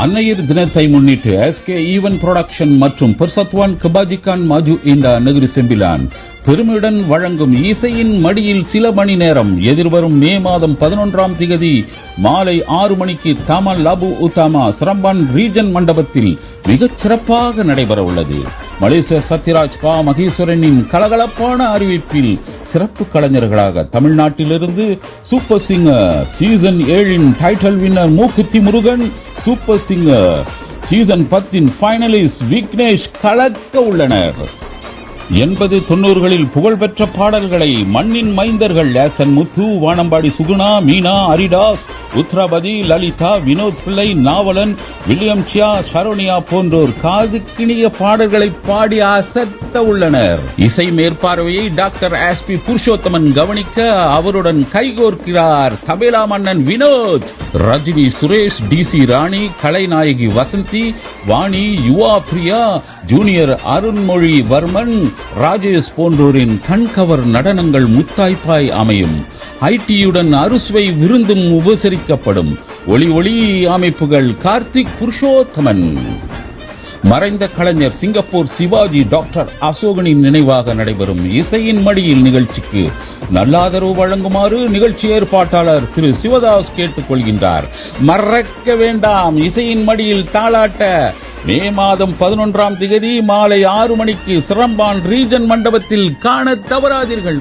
அன்னையர் தினத்தை முன்னிட்டு SK ஈவன் புரொடக்ஷன் மற்றும் பெர்சத்வான் கபாஜிகான் மாஜு இந்த நகரி செம்பிலான் பெருமையுடன் வழங்கும் இசையின் மடியில் சில மணி நேரம் எதிர்வரும் மே மாதம் 11ஆம் தேதி மாலை 6 மணிக்கு Thamal Lapu Utama Seremban region மண்டபத்தில் மிகச் சிறப்பாக நடைபெற உள்ளது. மலேசிய சத்யராஜ் பா மகேஸ்வரனின் கலகலப்பான அறிவிப்பில் சிறப்பு கலைஞர்களாக தமிழ்நாட்டிலிருந்து super singer season 7 title winner Mookuthi Murugan, super singer season 10 finalist Vignesh கலக்க உள்ளனர். 80-90களில் புகழ்பெற்ற பாடல்களை மண்ணின் மைந்தர்கள் லேசன் முத்து, வானம்பாடி சுகுணா, மீனா, அரிடாஸ், உத்ராபதி, லலிதா, வினோத் பிள்ளை, நாவலன், வில்லியம் சியா, ஷரோனியா போன்றோர் காதுக்கிணிய பாடல்களை பாடி அசத்த உள்ளனர். இசை மேற்பார்வையை டாக்டர் SP புருஷோத்தமன் கவனிக்க அவருடன் கைகோர்க்கிறார் தபேலா மன்னன் வினோத். ரஜினி, சுரேஷ், DC ராணி, கலைநாயகி வசந்தி, வாணி, யுவா பிரியா, ஜூனியர் அருண்மொழி வர்மன், ராஜேஷ் போன்றோரின் கண்கவர் நடனங்கள் முத்தாய்ப்பாய் அமையும். ஐடியுடன் அறுசுவை விருந்தும் உபசரிக்கப்படும். ஒளி அமைப்புகள் கார்த்திக் புருஷோத்தமன். மறைந்த கலைஞர் சிங்கப்பூர் சிவாஜி டாக்டர் அசோகனின் நினைவாக நடைபெறும் இசையின் மடியில் நிகழ்ச்சிக்கு நல்லாதரவு வழங்குமாறு நிகழ்ச்சி ஏற்பாட்டாளர் திரு சிவதாஸ் கேட்டுக் கொள்கின்றார். மறக்க வேண்டாம், இசையின் மடியில் தாளாட்ட மே மாதம் 11ஆம் தேதி மாலை 6 மணிக்கு சிரம்பான் ரீஜன் மண்டபத்தில் காண தவறாதீர்கள்.